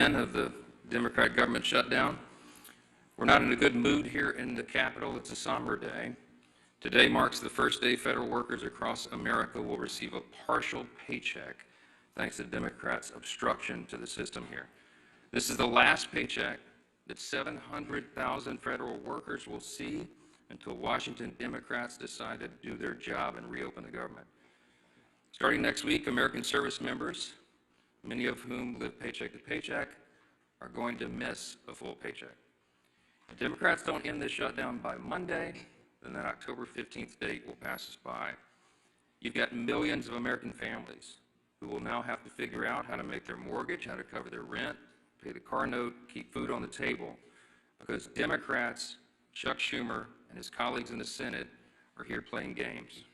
Of the Democrat government shutdown. We're not in a good mood here in the Capitol. It's a somber day. Today marks the first day federal workers across America will receive a partial paycheck thanks to Democrats' obstruction to the system here. This is the last paycheck that 700,000 federal workers will see until Washington Democrats decide to do their job and reopen the government. Starting next week, American service members, many of whom live paycheck to paycheck, are going to miss a full paycheck. If Democrats don't end this shutdown by Monday, then that October 15th date will pass us by. You've got millions of American families who will now have to figure out how to make their mortgage, how to cover their rent, pay the car note, keep food on the table, because Democrats, Chuck Schumer and his colleagues in the Senate, are here playing games.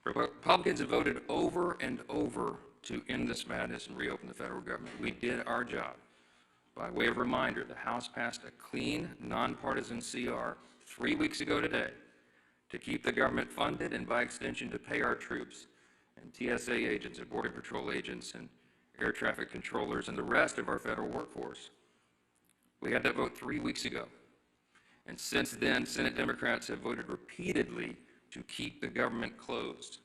Republicans have voted over and over to end this madness and reopen the federal government. We did our job. By way of reminder, the House passed a clean, nonpartisan CR 3 weeks ago today to keep the government funded and, by extension, to pay our troops and TSA agents and Border Patrol agents and air traffic controllers and the rest of our federal workforce. We had that vote 3 weeks ago. And since then, Senate Democrats have voted repeatedly to keep the government closed.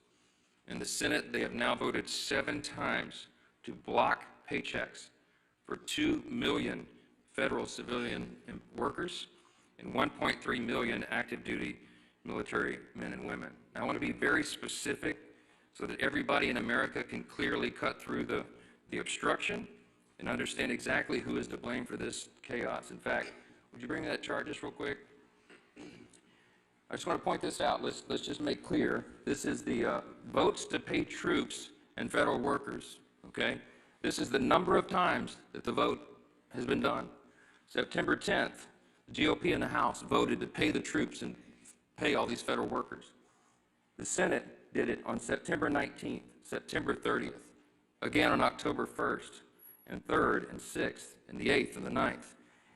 In the Senate, they have now voted 7 times to block paychecks for 2 million federal civilian workers and 1.3 million active duty military men and women. Now, I want to be very specific so that everybody in America can clearly cut through the obstruction and understand exactly who is to blame for this chaos. In fact, would you bring that chart just real quick? I just want to point this out. Let's just make clear. This is the votes to pay troops and federal workers, okay? This is the number of times that the vote has been done. September 10th, the GOP in the House voted to pay the troops and pay all these federal workers. The Senate did it on September 19th, September 30th, again on October 1st, and 3rd, and 6th, and the 8th, and the 9th.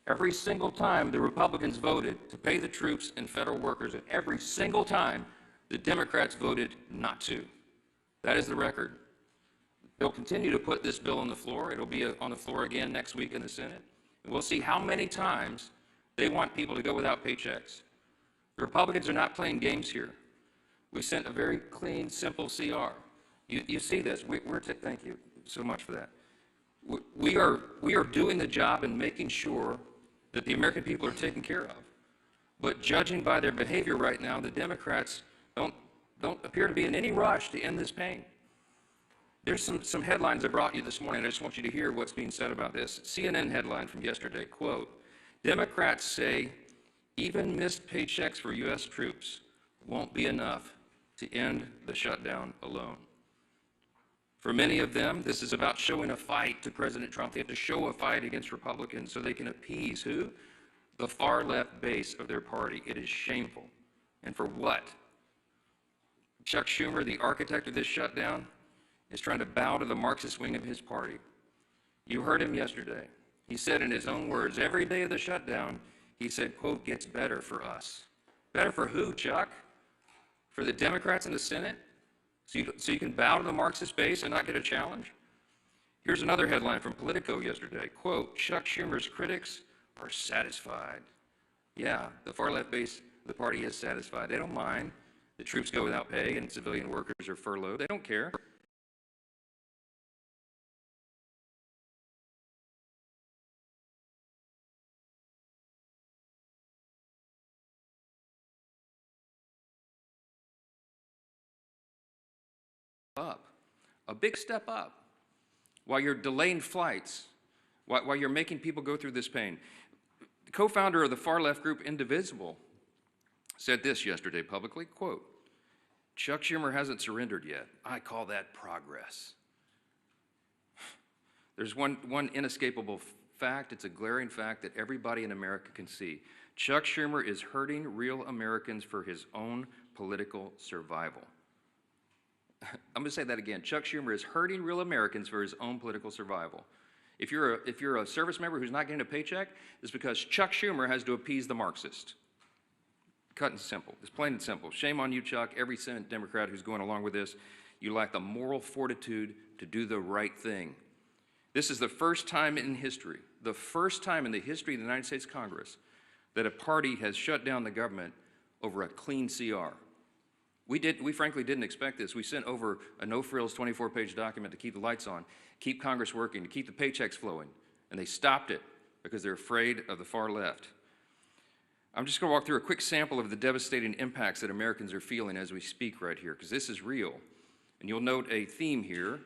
Every single time the Republicans voted to pay the troops and federal workers, and every single time the Democrats voted not to. That is the record. They'll continue to put this bill on the floor. It'll be on the floor again next week in the Senate. And we'll see how many times they want people to go without paychecks. The Republicans are not playing games here. We sent a very clean, simple CR. You see this. Thank you so much for that. We are doing the job and making sure that the American people are taken care of. But judging by their behavior right now, the Democrats don't appear to be in any rush to end this pain. There's some headlines I brought you this morning. I just want you to hear what's being said about this. CNN headline from yesterday, quote, Democrats say even missed paychecks for U.S. troops won't be enough to end the shutdown alone. For many of them, this is about showing a fight to President Trump. They have to show a fight against Republicans so they can appease who? The far left base of their party. It is shameful. And for what? Chuck Schumer, the architect of this shutdown, is trying to bow to the Marxist wing of his party. You heard him yesterday. He said in his own words, every day of the shutdown, he said, quote, gets better for us. Better for who, Chuck? For the Democrats in the Senate? So you can bow to the Marxist base and not get a challenge? Here's another headline from Politico yesterday. Quote, Chuck Schumer's critics are satisfied. Yeah, the far left base of the party is satisfied. They don't mind. The troops go without pay and civilian workers are furloughed. They don't care. Up, a big step up, while you're delaying flights, while you're making people go through this pain. The co-founder of the far left group Indivisible said this yesterday publicly, quote, Chuck Schumer hasn't surrendered yet. I call that progress. There's one inescapable fact, it's a glaring fact that everybody in America can see. Chuck Schumer is hurting real Americans for his own political survival. I'm going to say that again. Chuck Schumer is hurting real Americans for his own political survival. If you're a service member who's not getting a paycheck, it's because Chuck Schumer has to appease the Marxist. Cut and simple. It's plain and simple. Shame on you, Chuck. Every Senate Democrat who's going along with this, you lack the moral fortitude to do the right thing. This is the first time in history, the first time in the history of the United States Congress, that a party has shut down the government over a clean CR. We frankly didn't expect this. We sent over a no-frills 24-page document to keep the lights on, keep Congress working, to keep the paychecks flowing, and they stopped it because they're afraid of the far left. I'm just going to walk through a quick sample of the devastating impacts that Americans are feeling as we speak right here, because this is real. And you'll note a theme here.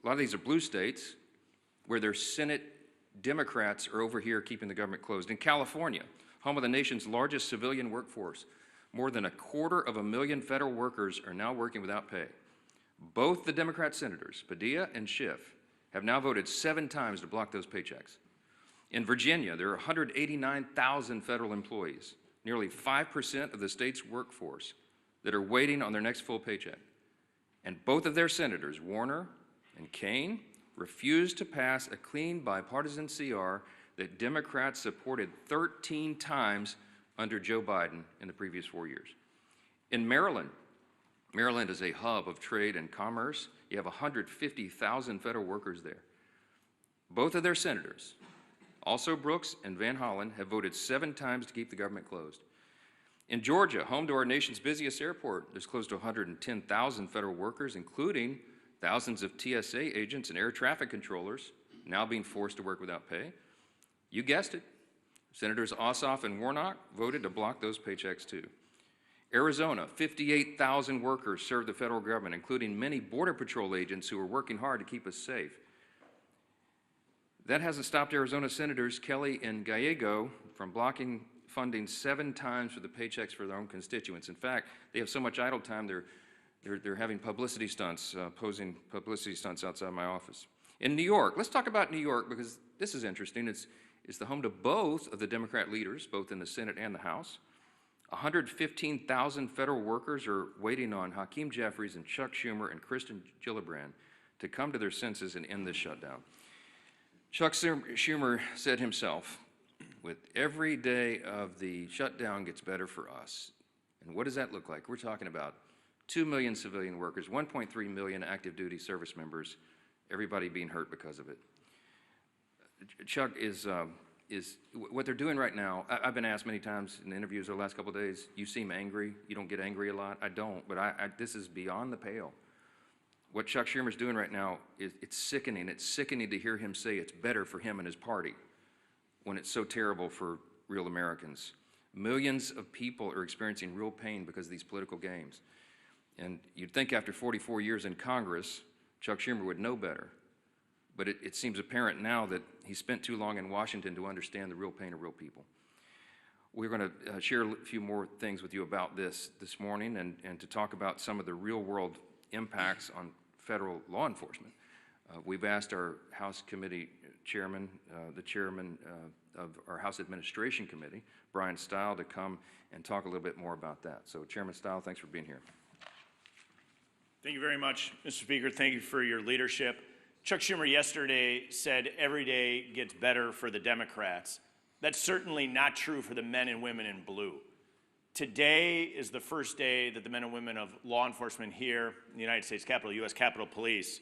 A lot of these are blue states where their Senate Democrats are over here keeping the government closed. In California, home of the nation's largest civilian workforce, more than 250,000 federal workers are now working without pay. Both the Democrat senators, Padilla and Schiff, have now voted 7 times to block those paychecks. In Virginia, there are 189,000 federal employees, nearly 5% of the state's workforce, that are waiting on their next full paycheck. And both of their senators, Warner and Kaine, refused to pass a clean bipartisan CR that Democrats supported 13 times under Joe Biden in the previous 4 years. In Maryland, Maryland is a hub of trade and commerce. You have 150,000 federal workers there. Both of their senators, also Brooks and Van Hollen, have voted 7 times to keep the government closed. In Georgia, home to our nation's busiest airport, there's close to 110,000 federal workers, including thousands of TSA agents and air traffic controllers, now being forced to work without pay. You guessed it. Senators Ossoff and Warnock voted to block those paychecks too. Arizona, 58,000 workers serve the federal government, including many Border Patrol agents who are working hard to keep us safe. That hasn't stopped Arizona Senators Kelly and Gallego from blocking funding 7 times for the paychecks for their own constituents. In fact, they have so much idle time, they're having publicity stunts, posing publicity stunts outside my office. In New York, let's talk about New York because this is interesting. It's the home to both of the Democrat leaders, both in the Senate and the House. 115,000 federal workers are waiting on Hakeem Jeffries and Chuck Schumer and Kristen Gillibrand to come to their senses and end this shutdown. Chuck Schumer said himself, with every day of the shutdown gets better for us. And what does that look like? We're talking about 2 million civilian workers, 1.3 million active duty service members, everybody being hurt because of it. Chuck is what they're doing right now. I've been asked many times in interviews over the last couple of days, you seem angry, you don't get angry a lot. I don't, but this is beyond the pale. What Chuck Schumer's doing right now, it's sickening. It's sickening to hear him say it's better for him and his party when it's so terrible for real Americans. Millions of people are experiencing real pain because of these political games. And you'd think after 44 years in Congress, Chuck Schumer would know better. But it seems apparent now that he spent too long in Washington to understand the real pain of real people. We're going to share a few more things with you about this morning and to talk about some of the real-world impacts on federal law enforcement. We've asked our House Committee Chairman, the Chairman of our House Administration Committee, Brian Stile, to come and talk a little bit more about that. So Chairman Stile, thanks for being here. Thank you very much, Mr. Speaker. Thank you for your leadership. Chuck Schumer yesterday said every day gets better for the Democrats. That's certainly not true for the men and women in blue. Today is the first day that the men and women of law enforcement here in the United States Capitol, U.S. Capitol Police,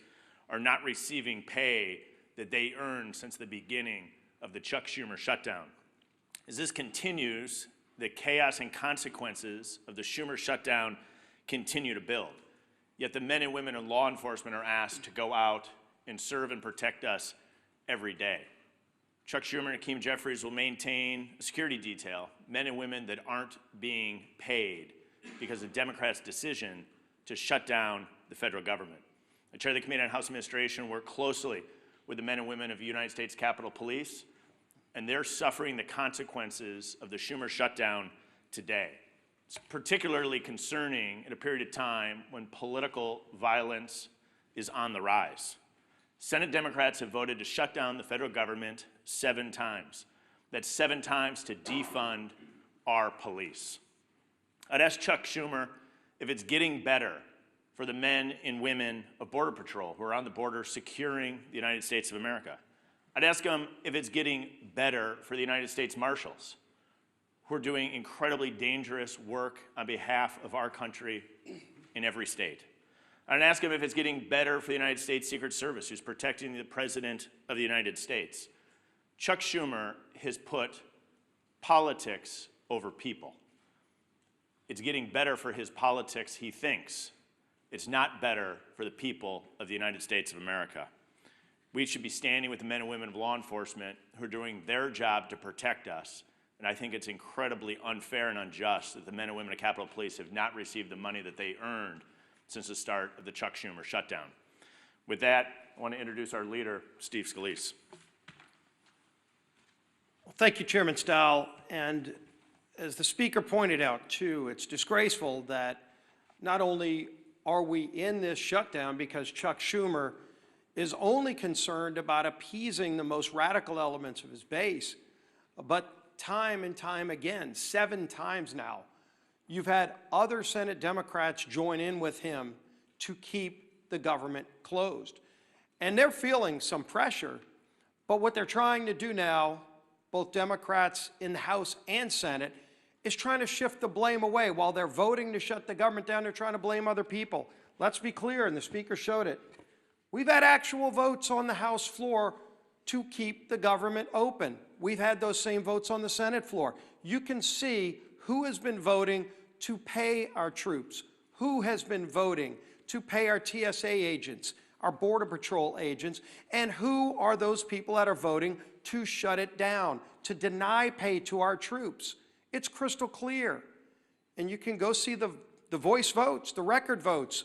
are not receiving pay that they earned since the beginning of the Chuck Schumer shutdown. As this continues, the chaos and consequences of the Schumer shutdown continue to build. Yet the men and women in law enforcement are asked to go out and serve and protect us every day. Chuck Schumer and Hakeem Jeffries will maintain a security detail, men and women that aren't being paid because of Democrats' decision to shut down the federal government. I chair the Committee on House Administration, work closely with the men and women of the United States Capitol Police, and they're suffering the consequences of the Schumer shutdown today. It's particularly concerning at a period of time when political violence is on the rise. Senate Democrats have voted to shut down the federal government 7 times. That's 7 times to defund our police. I'd ask Chuck Schumer if it's getting better for the men and women of Border Patrol who are on the border securing the United States of America. I'd ask him if it's getting better for the United States Marshals who are doing incredibly dangerous work on behalf of our country in every state. I'd ask him if it's getting better for the United States Secret Service, who's protecting the President of the United States. Chuck Schumer has put politics over people. It's getting better for his politics, he thinks. It's not better for the people of the United States of America. We should be standing with the men and women of law enforcement who are doing their job to protect us. And I think it's incredibly unfair and unjust that the men and women of Capitol Police have not received the money that they earned since the start of the Chuck Schumer shutdown. With that, I want to introduce our leader, Steve Scalise. Well, thank you, Chairman Stowell. And as the Speaker pointed out, too, it's disgraceful that not only are we in this shutdown because Chuck Schumer is only concerned about appeasing the most radical elements of his base, but time and time again, 7 times now, you've had other Senate Democrats join in with him to keep the government closed. And they're feeling some pressure, but what they're trying to do now, both Democrats in the House and Senate, is trying to shift the blame away. While they're voting to shut the government down, they're trying to blame other people. Let's be clear, and the Speaker showed it. We've had actual votes on the House floor to keep the government open. We've had those same votes on the Senate floor. You can see who has been voting to pay our troops, who has been voting to pay our TSA agents, our Border Patrol agents, and who are those people that are voting to shut it down, to deny pay to our troops. It's crystal clear. And you can go see the voice votes, the record votes.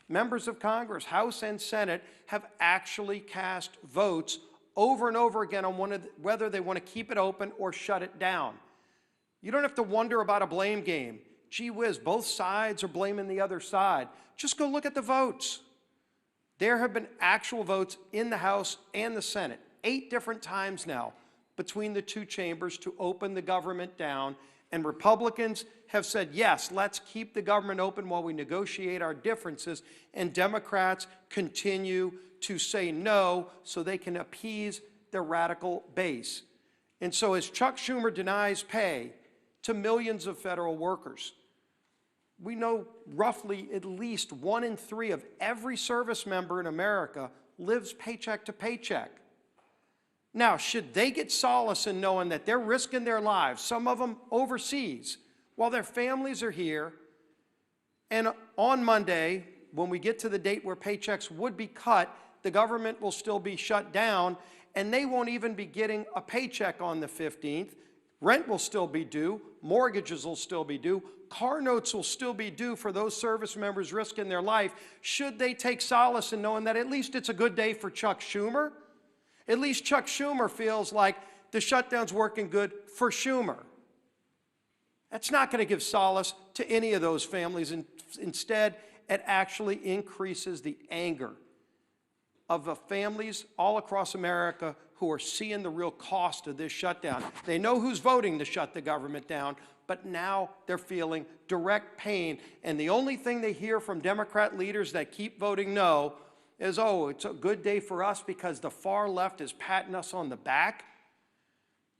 Members of Congress, House and Senate, have actually cast votes over and over again on whether they want to keep it open or shut it down. You don't have to wonder about a blame game. Gee whiz, both sides are blaming the other side. Just go look at the votes. There have been actual votes in the House and the Senate, 8 different times now, between the 2 chambers to open the government down. And Republicans have said, yes, let's keep the government open while we negotiate our differences. And Democrats continue to say no so they can appease their radical base. And so as Chuck Schumer denies pay to millions of federal workers, we know roughly at least 1 in 3 of every service member in America lives paycheck to paycheck. Now, should they get solace in knowing that they're risking their lives, some of them overseas, while their families are here, and on Monday, when we get to the date where paychecks would be cut, the government will still be shut down, and they won't even be getting a paycheck on the 15th. Rent will still be due, mortgages will still be due, car notes will still be due for those service members risking their life. Should they take solace in knowing that at least it's a good day for Chuck Schumer? At least Chuck Schumer feels like the shutdown's working good for Schumer. That's not going to give solace to any of those families. Instead, it actually increases the anger of the families all across America who are seeing the real cost of this shutdown. They know who's voting to shut the government down, but now they're feeling direct pain. And the only thing they hear from Democrat leaders that keep voting no is, oh, it's a good day for us because the far left is patting us on the back.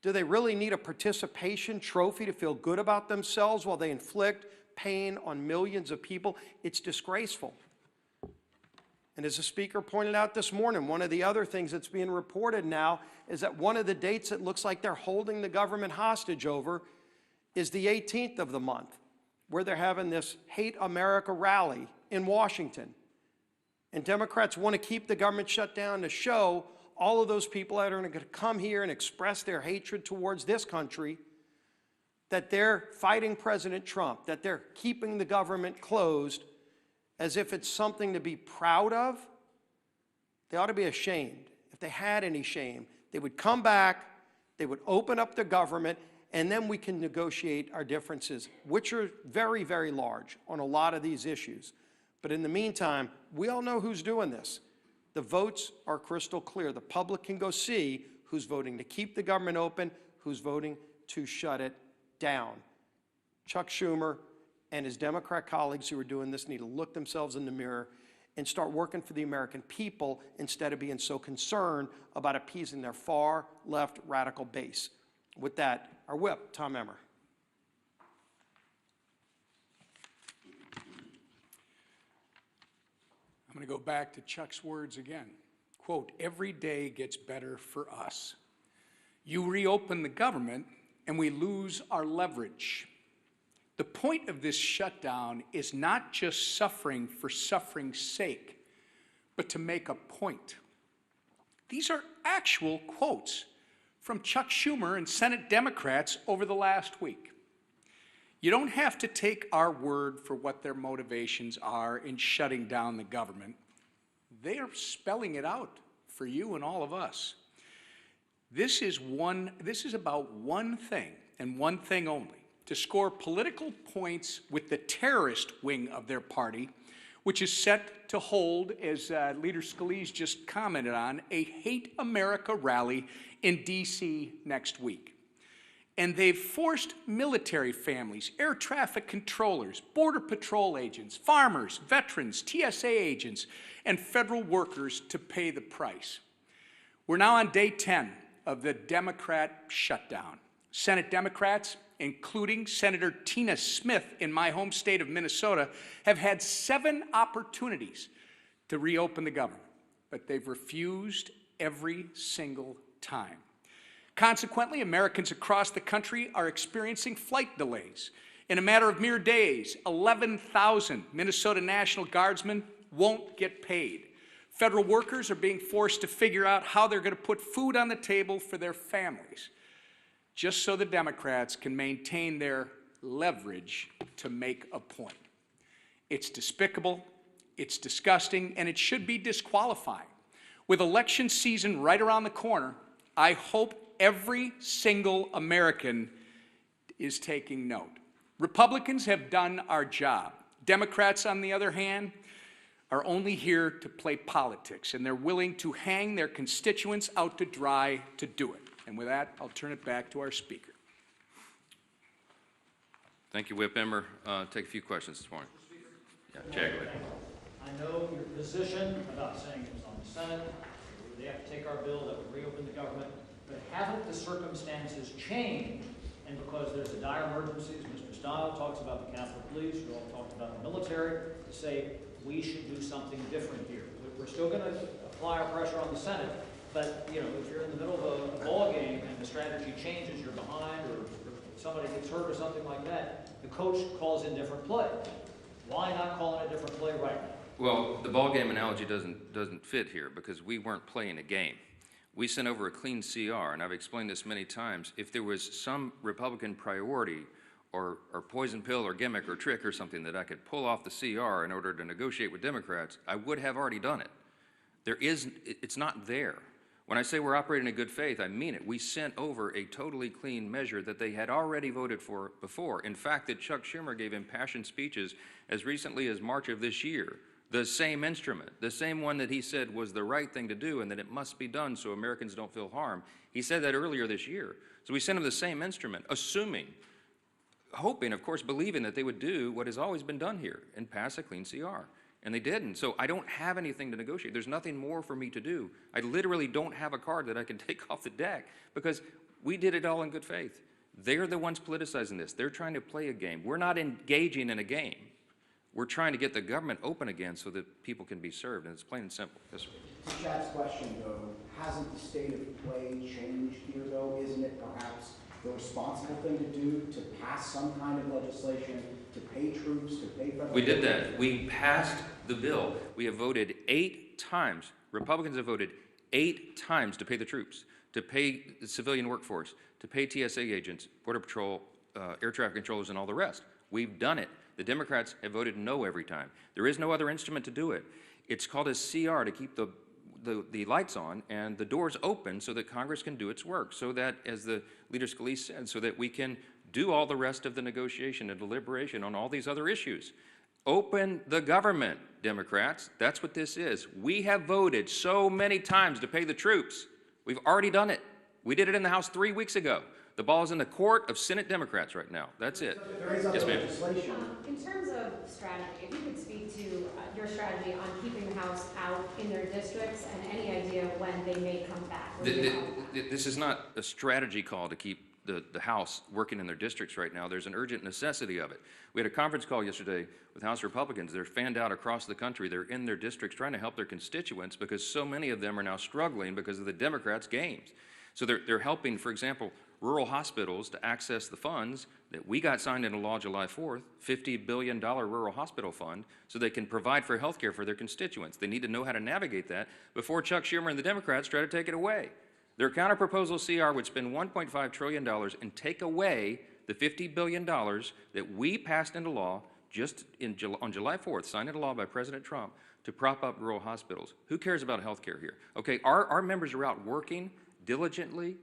Do they really need a participation trophy to feel good about themselves while they inflict pain on millions of people? It's disgraceful. And as the Speaker pointed out this morning, one of the other things that's being reported now is that one of the dates that looks like they're holding the government hostage over is the 18th of the month, where they're having this Hate America rally in Washington. And Democrats want to keep the government shut down to show all of those people that are going to come here and express their hatred towards this country that they're fighting President Trump, that they're keeping the government closed as if it's something to be proud of. They ought to be ashamed. If they had any shame, they would come back, they would open up the government, and then we can negotiate our differences, which are very, very large on a lot of these issues. But in the meantime, we all know who's doing this. The votes are crystal clear. The public can go see who's voting to keep the government open, who's voting to shut it down. Chuck Schumer and his Democrat colleagues who are doing this need to look themselves in the mirror and start working for the American people instead of being so concerned about appeasing their far left radical base. With that, our whip, Tom Emmer. going to go back to Chuck's words again. Quote, every day gets better for us. You reopen the government and we lose our leverage. The point of this shutdown is not just suffering for suffering's sake, but to make a point. These are actual quotes from Chuck Schumer and Senate Democrats over the last week. You don't have to take our word for what their motivations are in shutting down the government. They are spelling it out for you and all of us. This is about one thing and one thing only: to score political points with the terrorist wing of their party, which is set to hold, as Leader Scalise just commented on, a Hate America rally in D.C. next week. And they've forced military families, air traffic controllers, border patrol agents, farmers, veterans, TSA agents, and federal workers to pay the price. We're now on day 10 of the Democrat shutdown. Senate Democrats, including Senator Tina Smith in my home state of Minnesota, have had 7 opportunities to reopen the government, but they've refused every single time. Consequently, Americans across the country are experiencing flight delays. In a matter of mere days, 11,000 Minnesota National Guardsmen won't get paid. Federal workers are being forced to figure out how they're going to put food on the table for their families, just so the Democrats can maintain their leverage to make a point. It's despicable, it's disgusting, and it should be disqualifying. With election season right around the corner, I hope every single American is taking note. Republicans have done our job. Democrats, on the other hand, are only here to play politics, and they're willing to hang their constituents out to dry to do it. And with that, I'll turn it back to our speaker. Thank you, Whip Emmer. Take a few questions this morning. Yeah, Jack. I know your position about saying it was on the Senate. They have to take our bill that would reopen the government. But haven't the circumstances changed? And because there's a dire emergency, as Mr. Stile talks about the Capitol Police, you all talked about the military, to say we should do something different here. We're still going to apply our pressure on the Senate, but you know, if you're in the middle of a ball game and the strategy changes, you're behind, or somebody gets hurt or something like that, the coach calls in different play. Why not call in a different play right now? Well, the ball game analogy doesn't fit here because we weren't playing a game. We sent over a clean CR, and I've explained this many times. If there was some Republican priority or poison pill or gimmick or trick or something that I could pull off the CR in order to negotiate with Democrats, I would have already done it. It's not there. When I say we're operating in good faith, I mean it. We sent over a totally clean measure that they had already voted for before. In fact, that Chuck Schumer gave impassioned speeches as recently as March of this year. The same instrument, the same one that he said was the right thing to do and that it must be done so Americans don't feel harm. He said that earlier this year. So we sent him the same instrument, hoping, of course, believing that they would do what has always been done here and pass a clean CR. And they didn't. So I don't have anything to negotiate. There's nothing more for me to do. I literally don't have a card that I can take off the deck because we did it all in good faith. They're the ones politicizing this. They're trying to play a game. We're not engaging in a game. We're trying to get the government open again so that people can be served, and it's plain and simple. Yes, sir. To Chad's question, though, hasn't the state of play changed here, though? Isn't it perhaps the responsible thing to do to pass some kind of legislation, to pay troops, to pay federal... We did that. We passed the bill. We have voted 8 times. Republicans have voted 8 times to pay the troops, to pay the civilian workforce, to pay TSA agents, Border Patrol, air traffic controllers, and all the rest. We've done it. The Democrats have voted no every time. There is no other instrument to do it. It's called a CR to keep the lights on and the doors open so that Congress can do its work, so that, as the Leader Scalise said, so that we can do all the rest of the negotiation and deliberation on all these other issues. Open the government, Democrats. That's what this is. We have voted so many times to pay the troops. We've already done it. We did it in the House 3 weeks ago. The ball is in the court of Senate Democrats right now. That's it. Yes, ma'am. In terms of strategy, if you could speak to your strategy on keeping the House out in their districts and any idea when they may come back. This is not a strategy call to keep the House working in their districts right now. There's an urgent necessity of it. We had a conference call yesterday with House Republicans. They're fanned out across the country. They're in their districts trying to help their constituents because so many of them are now struggling because of the Democrats' games. So they're helping, for example, rural hospitals to access the funds that we got signed into law July 4th, $50 billion rural hospital fund, so they can provide for health care for their constituents. They need to know how to navigate that before Chuck Schumer and the Democrats try to take it away. Their counterproposal CR would spend $1.5 trillion and take away the $50 billion that we passed into law just on July 4th, signed into law by President Trump, to prop up rural hospitals. Who cares about health care here? Okay, our members are out working diligently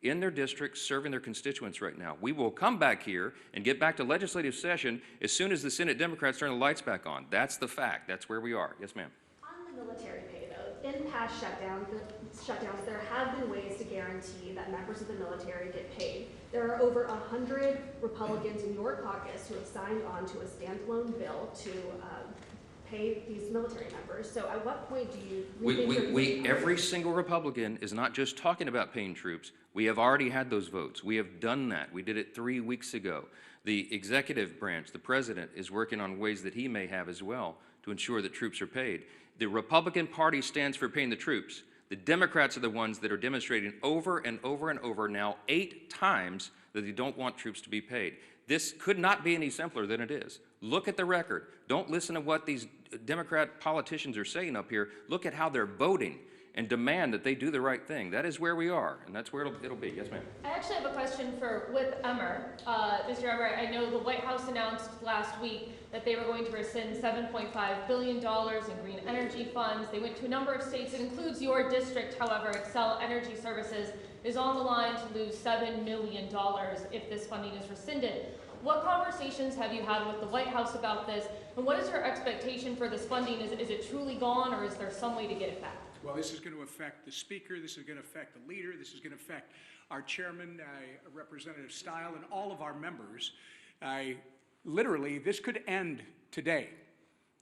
in their districts, serving their constituents right now. We will come back here and get back to legislative session as soon as the Senate Democrats turn the lights back on. That's the fact. That's where we are. Yes, ma'am. On the military pay, though, in past shutdowns, there have been ways to guarantee that members of the military get paid. There are over 100 Republicans in your caucus who have signed on to a standalone bill to pay these military members. So at what point do you Every single Republican is not just talking about paying troops. We have already had those votes. We have done that. We did it 3 weeks ago. The executive branch, the president, is working on ways that he may have as well to ensure that troops are paid. The Republican Party stands for paying the troops. The Democrats are the ones that are demonstrating over and over and over now 8 times that they don't want troops to be paid. This could not be any simpler than it is. Look at the record. Don't listen to what these Democrat politicians are saying up here. Look at how they're voting and demand that they do the right thing. That is where we are, and that's where it'll be. Yes, ma'am. I actually have a question with Emmer. Mr. Emmer, I know the White House announced last week that they were going to rescind $7.5 billion in green energy funds. They went to a number of states. It includes your district, however. Excel Energy Services is on the line to lose $7 million if this funding is rescinded. What conversations have you had with the White House about this, and what is your expectation for this funding? Is it truly gone, or is there some way to get it back? Well, this is going to affect the Speaker, this is going to affect the Leader, this is going to affect our Chairman, Representative Stile, and all of our members. Literally, this could end today.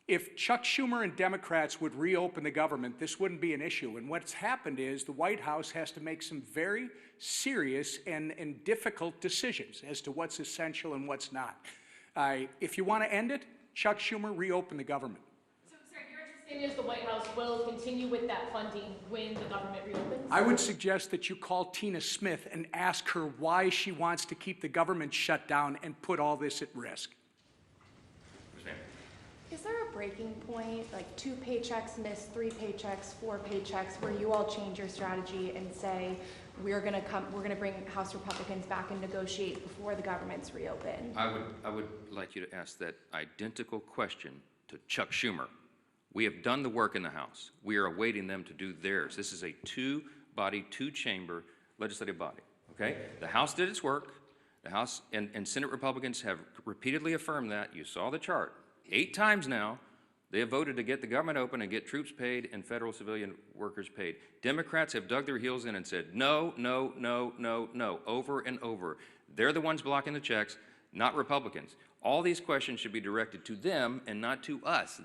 If Chuck Schumer and Democrats would reopen the government, this wouldn't be an issue. And what's happened is the White House has to make some very serious and difficult decisions as to what's essential and what's not. If you want to end it, Chuck Schumer, reopen the government. So, sir, your understanding is the White House will continue with that funding when the government reopens? I would suggest that you call Tina Smith and ask her why she wants to keep the government shut down and put all this at risk. Is there a breaking point, like 2 paychecks missed, 3 paychecks, 4 paychecks, where you all change your strategy and say, we're going to bring House Republicans back and negotiate before the government's reopened? I would like you to ask that identical question to Chuck Schumer. We have done the work in the House. We are awaiting them to do theirs. This is a 2-body, 2-chamber legislative body, okay? The House did its work. The House and Senate Republicans have repeatedly affirmed that. You saw the chart. 8 times now, they have voted to get the government open and get troops paid and federal civilian workers paid. Democrats have dug their heels in and said, no, no, no, no, no, over and over. They're the ones blocking the checks, not Republicans. All these questions should be directed to them and not to us.